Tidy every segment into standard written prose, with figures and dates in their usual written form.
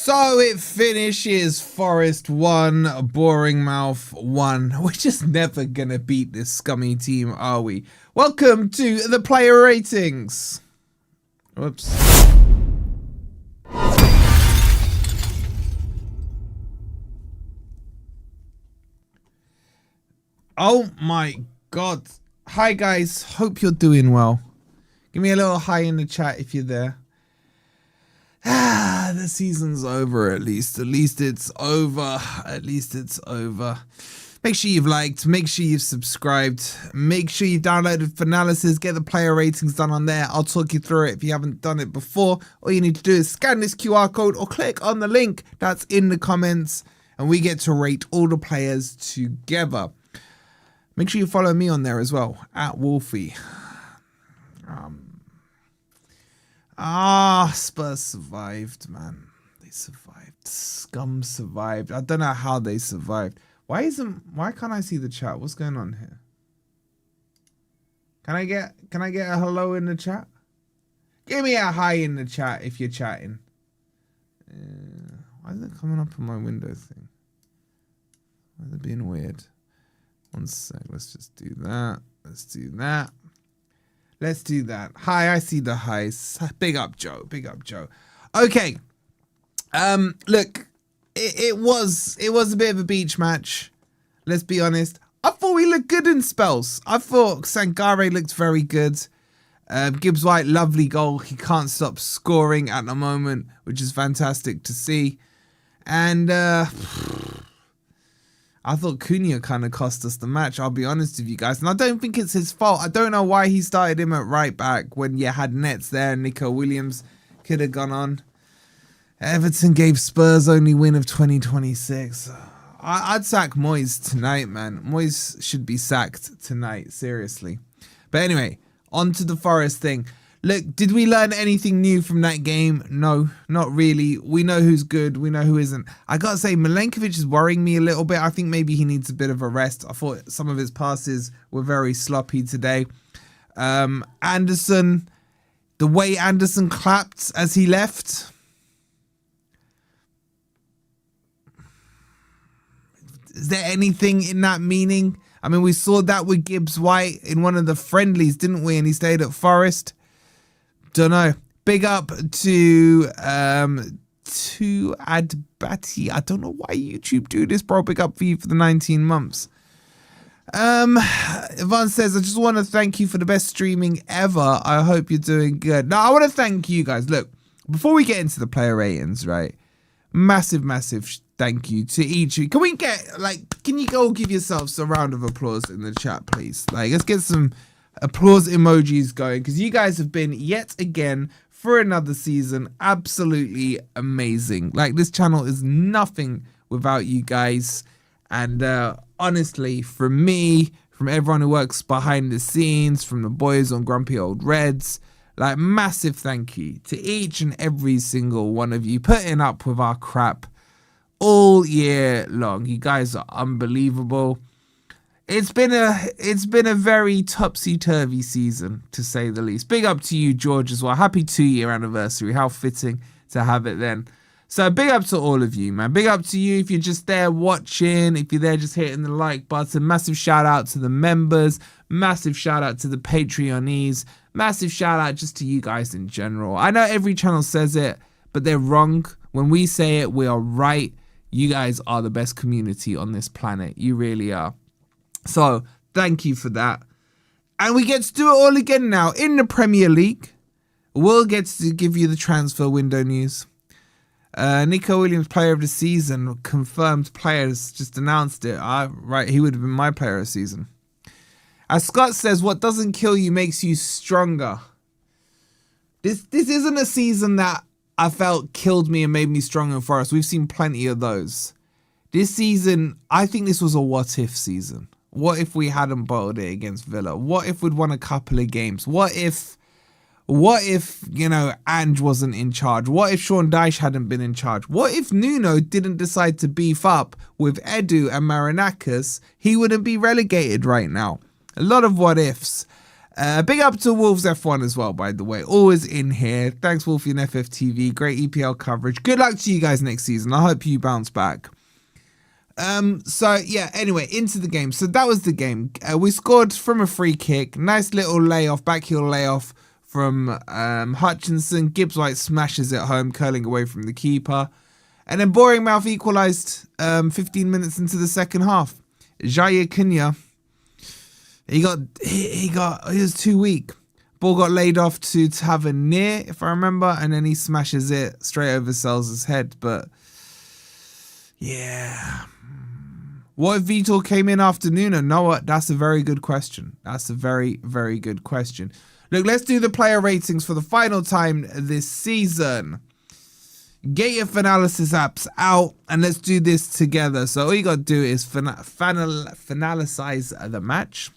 So it finishes Forest 1, Bournemouth 1. We're just never going to beat this scummy team, are we? Welcome to the player ratings. Whoops. Oh my God. Hi guys, hope you're doing well. Give me a little hi in the chat if you're there. The season's over at least. At least it's over. At least it's over. Make sure you've liked. Make sure you've subscribed. Make sure you've downloaded Finalysis. Get the player ratings done on there. I'll talk you through it if you haven't done it before. All you need to do is scan this QR code or click on the link that's in the comments. And we get to rate all the players together. Make sure you follow me on there as well. At Wolfie. Spurs survived, man. They survived. Scum survived. I don't know how they survived. Why can't I see the chat? What's going on here? Can I get a hello in the chat? Give me a hi in the chat if you're chatting. Why is it coming up on my Windows thing? Why is it being weird? One sec, let's just do that. Let's do that. Let's do that. Hi, I see the highs. Big up, Joe. Big up, Joe. Okay. Look, it was a bit of a beach match. Let's be honest. I thought we looked good in spells. I thought Sankare looked very good. Gibbs White, lovely goal. He can't stop scoring at the moment, which is fantastic to see. And I thought Cunha kind of cost us the match, I'll be honest with you guys. And I don't think it's his fault. I don't know why he started him at right back when you had Nets there. Nico Williams could have gone on. Everton gave Spurs only win of 2026. I'd sack Moyes tonight, man. Moyes should be sacked tonight, seriously. But anyway, on to the Forest thing. Look, did we learn anything new from that game? No, not really. We know who's good. We know who isn't. I got to say, Milenkovic is worrying me a little bit. I think maybe he needs a bit of a rest. I thought some of his passes were very sloppy today. Anderson, the way Anderson clapped as he left. Is there anything in that meaning? I mean, we saw that with Gibbs White in one of the friendlies, didn't we? And he stayed at Forest. Don't know. Big up to Adbati. I don't know why YouTube do this, bro. Big up for you for the 19 months. Yvonne says, I just want to thank you for the best streaming ever. I hope you're doing good. Now, I want to thank you guys. Look, before we get into the player ratings, right? Massive thank you to each of you. Can we get, can you go give yourselves a round of applause in the chat, please? Let's get some applause emojis going, because you guys have been yet again for another season absolutely amazing. This channel is nothing without you guys. And honestly, from me, from everyone who works behind the scenes, from the boys on Grumpy Old Reds, massive thank you to each and every single one of you putting up with our crap all year long. You guys are unbelievable. It's been a very topsy-turvy season, to say the least. Big up to you, George, as well. Happy 2-year anniversary. How fitting to have it then. So big up to all of you, man. Big up to you if you're just there watching, if you're there just hitting the like button. Massive shout out to the members. Massive shout out to the Patreonees. Massive shout out just to you guys in general. I know every channel says it, but they're wrong. When we say it, we are right. You guys are the best community on this planet. You really are. So, thank you for that. And we get to do it all again now in the Premier League. We'll get to give you the transfer window news. Nico Williams, player of the season, confirmed players, just announced it. Right, he would have been my player of the season. As Scott says, what doesn't kill you makes you stronger. This isn't a season that I felt killed me and made me stronger for us. We've seen plenty of those. This season, I think this was a what-if season. What if we hadn't bottled it against Villa? What if we'd won a couple of games? What if, Ange wasn't in charge? What if Sean Dyche hadn't been in charge? What if Nuno didn't decide to beef up with Edu and Marinakis? He wouldn't be relegated right now. A lot of what ifs. Big up to Wolves F1 as well, by the way. Always in here. Thanks, Wolfie and FFTV. Great EPL coverage. Good luck to you guys next season. I hope you bounce back. So yeah, anyway, into the game. So that was the game. We scored from a free kick. Nice little layoff, backheel layoff from Hutchinson. Gibbs White smashes it home, curling away from the keeper. And then Bournemouth equalised 15 minutes into the second half. Jair Cunha, he was too weak. Ball got laid off to Tavernier, if I remember, and then he smashes it straight over Sells' head. But yeah, what if Vitor came in after Nuno? No, that's a very good question. That's a very, very good question. Look, let's do the player ratings for the final time this season. Get your Finalysis apps out and let's do this together. So all you got to do is finalize the match,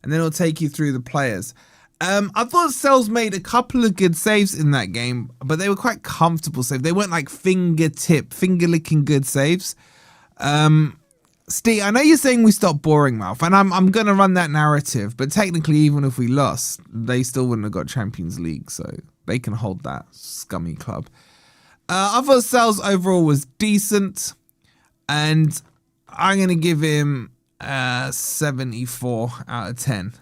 and then it'll take you through the players. I thought Sells made a couple of good saves in that game, but they were quite comfortable saves. They weren't like finger-licking good saves. Steve, I know you're saying we stopped Bournemouth, and I'm going to run that narrative, but technically, even if we lost, they still wouldn't have got Champions League, so they can hold that scummy club. I thought Sells overall was decent, and I'm going to give him 74 out of 10.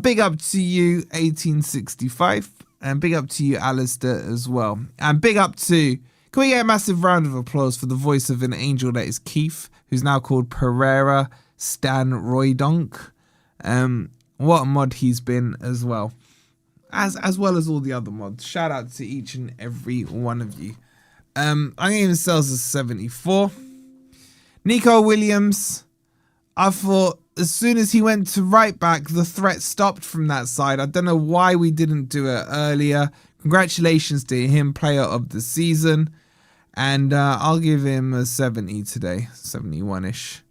Big up to you, 1865, and big up to you, Alistair, as well. And big up to... Can we get a massive round of applause for the voice of an angel that is Keith, who's now called Pereira Stan Roydonk. What a mod he's been as well. As well as all the other mods. Shout out to each and every one of you. I'm going to Sells as 74. Nico Williams, I thought as soon as he went to right back, the threat stopped from that side. I don't know why we didn't do it earlier. Congratulations to him, player of the season. And I'll give him a 70 today. 71-ish.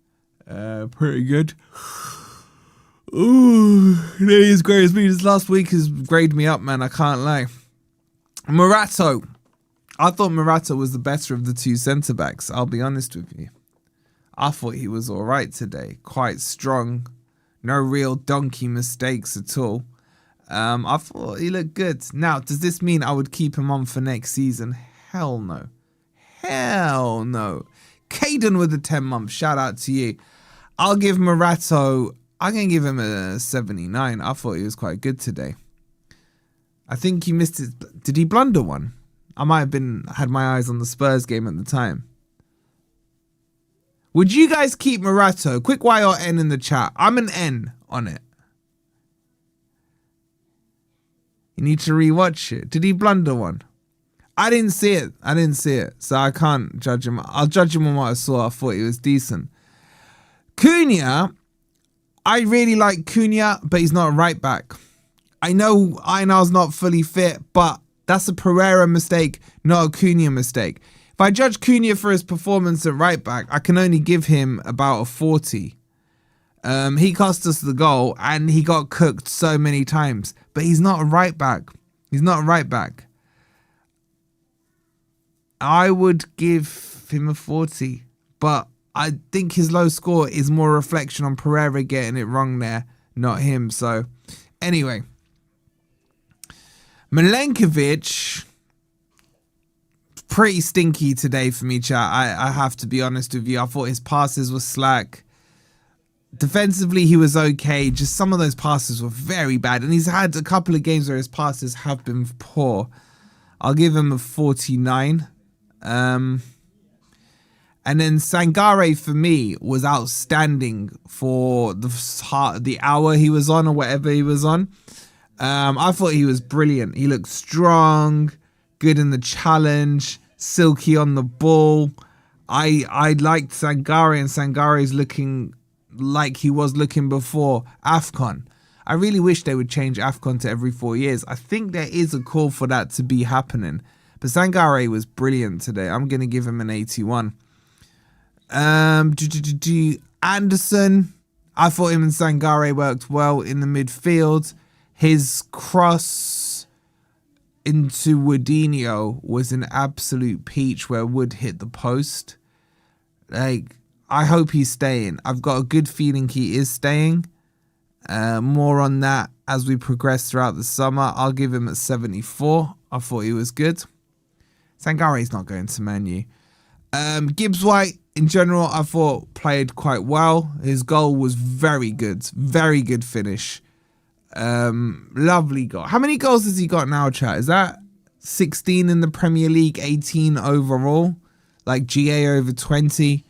Pretty good. Ooh, his grades me. This last week has graded me up, man. I can't lie. Morato. I thought Morato was the better of the two centre-backs. I'll be honest with you. I thought he was all right today. Quite strong. No real donkey mistakes at all. I thought he looked good. Now, does this mean I would keep him on for next season? Hell no. Hell no. Caden with the 10 months. Shout out to you. I'll give Morato... I'm going to give him a 79. I thought he was quite good today. I think he missed it. Did he blunder one? I might have had my eyes on the Spurs game at the time. Would you guys keep Morato? Quick Y or N in the chat. I'm an N on it. You need to rewatch it. Did he blunder one? I didn't see it. So I can't judge him. I'll judge him on what I saw. I thought he was decent. Cunha... I really like Cunha, but he's not a right back. I know Einar's not fully fit, but that's a Pereira mistake, not a Cunha mistake. If I judge Cunha for his performance at right back, I can only give him about a 40. He cost us the goal, and he got cooked so many times. But he's not a right back. He's not a right back. I would give him a 40, but... I think his low score is more a reflection on Pereira getting it wrong there, not him. So, anyway. Milenkovic, pretty stinky today for me, chat. I have to be honest with you. I thought his passes were slack. Defensively, he was okay. Just some of those passes were very bad. And he's had a couple of games where his passes have been poor. I'll give him a 49. And then Sangare, for me, was outstanding for the hour he was on or whatever he was on. I thought he was brilliant. He looked strong, good in the challenge, silky on the ball. I liked Sangare, and Sangare's looking like he was looking before AFCON. I really wish they would change AFCON to every 4 years. I think there is a call for that to be happening. But Sangare was brilliant today. I'm going to give him an 81. Anderson, I thought him and Sangare worked well in the midfield. His cross into Woodinho was an absolute peach where Wood hit the post. Like, I hope he's staying. I've got a good feeling he is staying. More on that as we progress throughout the summer. I'll give him at 74. I thought he was good. Sangare's not going to Man U. Gibbs White, in general, I thought played quite well. His goal was very good. Very good finish. Lovely goal. How many goals has he got now, chat? Is that 16 in the Premier League, 18 overall? Like GA over 20.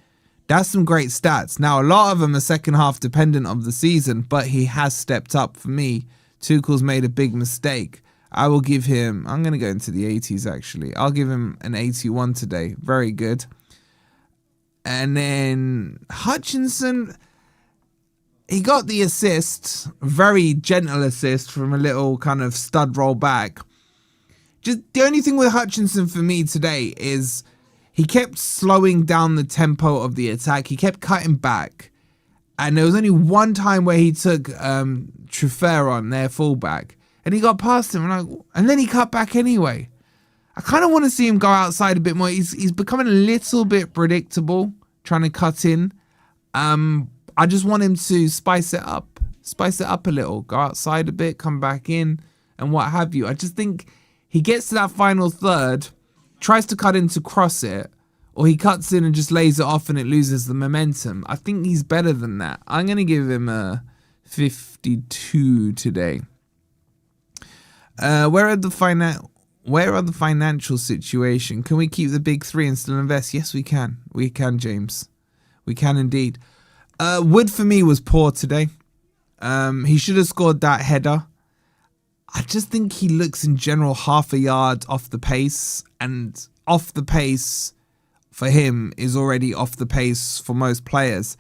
That's some great stats. Now, a lot of them are second half dependent of the season, but he has stepped up for me. Tuchel's made a big mistake. I will give him, I'm going to go into the 80s actually. I'll give him an 81 today. Very good. And then Hutchinson, he got the assist, very gentle assist from a little kind of stud roll back. Just the only thing with Hutchinson for me today is he kept slowing down the tempo of the attack. He kept cutting back. And there was only one time where he took Truffert on, their fullback. And he got past him, and then he cut back anyway. I kind of want to see him go outside a bit more. He's becoming a little bit predictable, trying to cut in. I just want him to spice it up a little. Go outside a bit, come back in, and what have you. I just think he gets to that final third, tries to cut in to cross it, or he cuts in and just lays it off and it loses the momentum. I think he's better than that. I'm going to give him a 52 today. Where are the financial situation? Can we keep the big three and still invest? Yes, we can. We can, James. We can indeed. Wood for me was poor today. He should have scored that header. I just think he looks in general half a yard off the pace, and off the pace for him is already off the pace for most players.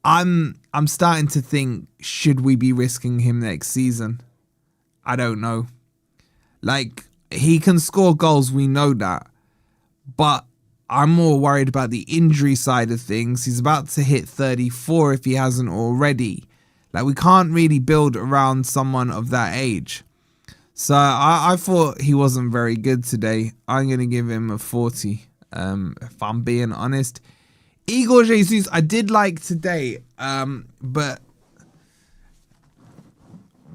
I'm starting to think, should we be risking him next season? I don't know. Like, he can score goals, we know that. But I'm more worried about the injury side of things. He's about to hit 34 if he hasn't already. Like, we can't really build around someone of that age. So I thought he wasn't very good today. I'm going to give him a 40, if I'm being honest. Igor Jesus, I did like today, but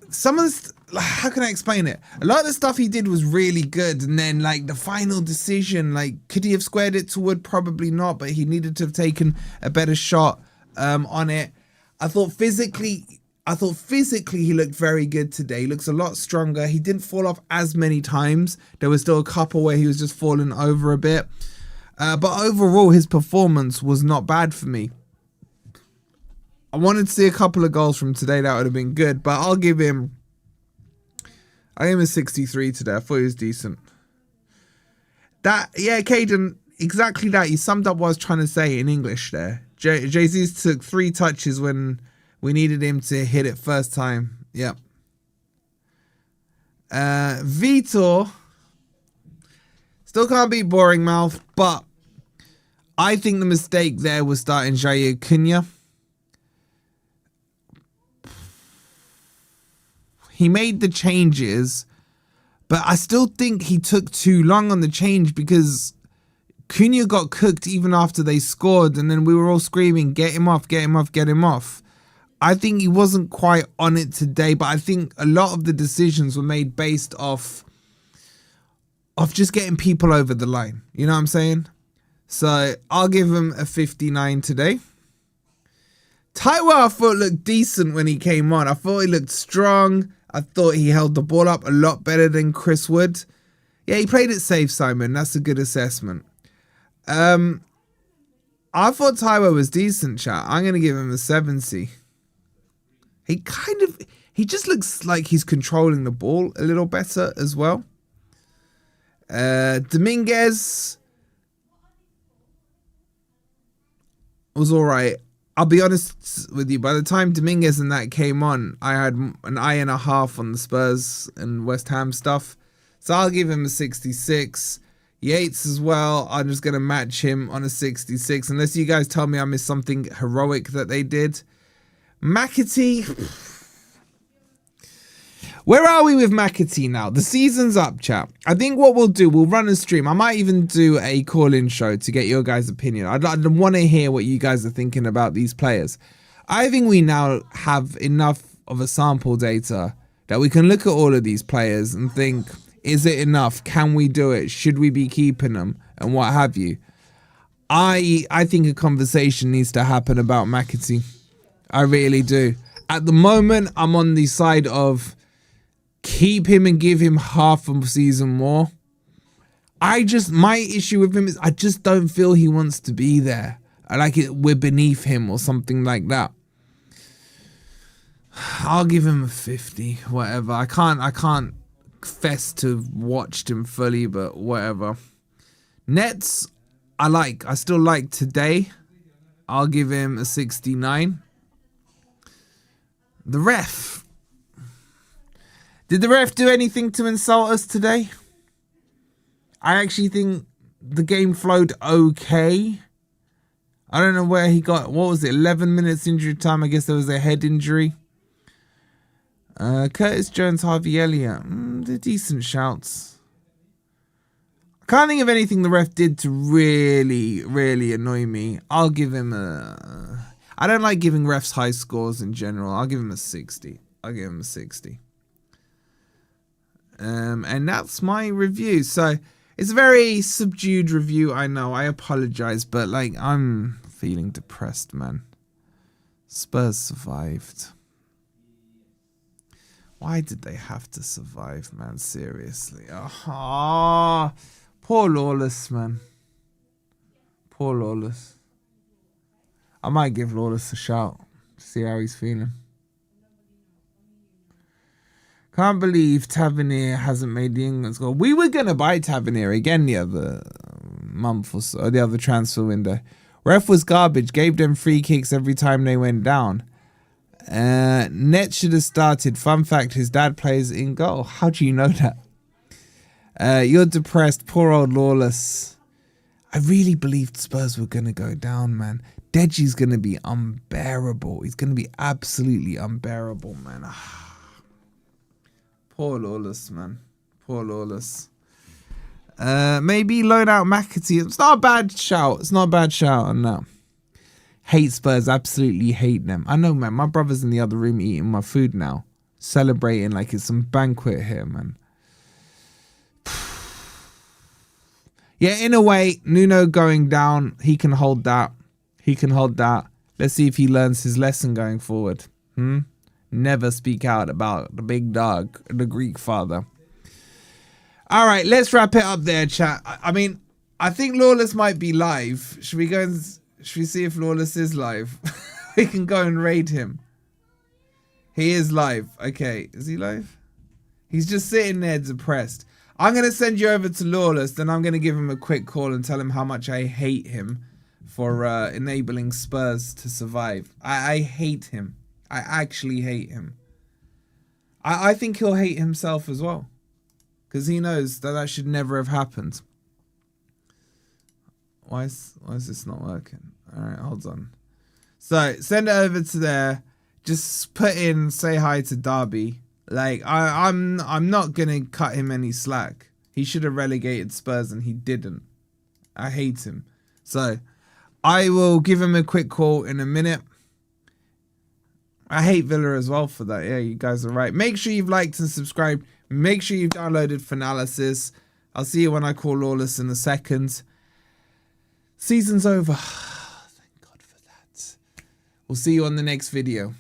some of the how can I explain it? A lot of the stuff he did was really good, and then like the final decision, like could he have squared it to Wood? Probably not, but he needed to have taken a better shot on it. I thought physically he looked very good today. He looks a lot stronger. He didn't fall off as many times. There was still a couple where he was just falling over a bit. But overall, his performance was not bad for me. I wanted to see a couple of goals from today. That would have been good. But I'll give him a 63 today. I thought he was decent. Yeah, Caden, exactly that. You summed up what I was trying to say in English there. Jesus took 3 touches when we needed him to hit it first time. Yep. Vitor still can't beat Boring Mouth, but I think the mistake there was starting Jair Cunha. He made the changes, but I still think he took too long on the change because Cunha got cooked even after they scored, and then we were all screaming, get him off, get him off, get him off. I think he wasn't quite on it today, but I think a lot of the decisions were made based off just getting people over the line. You know what I'm saying? So I'll give him a 59 today. Taiwo, I thought looked decent when he came on. I thought he looked strong. I thought he held the ball up a lot better than Chris Wood. Yeah, he played it safe, Simon. That's a good assessment. I thought Taiwo was decent, chat. I'm going to give him a 70. He just looks like he's controlling the ball a little better as well. Dominguez was all right. I'll be honest with you. By the time Dominguez and that came on, I had an eye and a half on the Spurs and West Ham stuff. So I'll give him a 66. Yates as well. I'm just going to match him on a 66. Unless you guys tell me I missed something heroic that they did. McAtee. Where are we with McAtee now? The season's up, chat. I think what we'll do, we'll run a stream. I might even do a call-in show to get your guys' opinion. I'd want to hear what you guys are thinking about these players. I think we now have enough of a sample data that we can look at all of these players and think, is it enough? Can we do it? Should we be keeping them? And what have you? I think a conversation needs to happen about McAtee. I really do. At the moment, I'm on the side of keep him and give him half a season more. My issue with him is I just don't feel he wants to be there. I like it, we're beneath him or something like that. I'll give him a 50, whatever. I can't fess to watched him fully, but whatever. Nets, I still like today. I'll give him a 69. The ref. Did the ref do anything to insult us today? I actually think the game flowed okay. I don't know where he got, what was it, 11 minutes injury time? I guess there was a head injury. Curtis Jones, Harvey Elliott. They're decent shouts. I can't think of anything the ref did to really, really annoy me. I'll give him a... I don't like giving refs high scores in general. I'll give him a 60. I'll give him a 60. And that's my review. So it's a very subdued review, I know. I apologize, but like I'm feeling depressed, man. Spurs survived. Why did they have to survive, man? Seriously. Oh, poor Lawless, man. Poor Lawless. I might give Lawless a shout. See how he's feeling. Can't believe Tavernier hasn't made the England squad. We were going to buy Tavernier again the other month or so, or the other transfer window. Ref was garbage. Gave them free kicks every time they went down. Net should have started. Fun fact, his dad plays in goal. How do you know that? You're depressed. Poor old Lawless. I really believed Spurs were going to go down, man. Deji's going to be unbearable. He's going to be absolutely unbearable, man. Poor Lawless, man. Poor Lawless. Maybe loan out McAtee. It's not a bad shout. It's not a bad shout. No. Hate Spurs. Absolutely hate them. I know, man. My brother's in the other room eating my food now. Celebrating like it's some banquet here, man. Yeah, in a way, Nuno going down, he can hold that. He can hold that. Let's see if he learns his lesson going forward. Never speak out about the big dog, the Greek father. All right, let's wrap it up there, chat. I mean, I think Lawless might be live. Should we go and should we see if Lawless is live? We can go and raid him. He is live. Okay, is he live? He's just sitting there depressed. I'm going to send you over to Lawless, then I'm going to give him a quick call and tell him how much I hate him for enabling Spurs to survive. I hate him. I actually hate him. I think he'll hate himself as well. Because he knows that that should never have happened. Why is this not working? Alright, hold on. So, send it over to there. Just put in, say hi to Derby. Like, I'm not going to cut him any slack. He should have relegated Spurs and he didn't. I hate him. So, I will give him a quick call in a minute. I hate Villa as well for that. Yeah, you guys are right. Make sure you've liked and subscribed. Make sure you've downloaded Finalysis. I'll see you when I call Lawless in a second. Season's over. Thank God for that. We'll see you on the next video.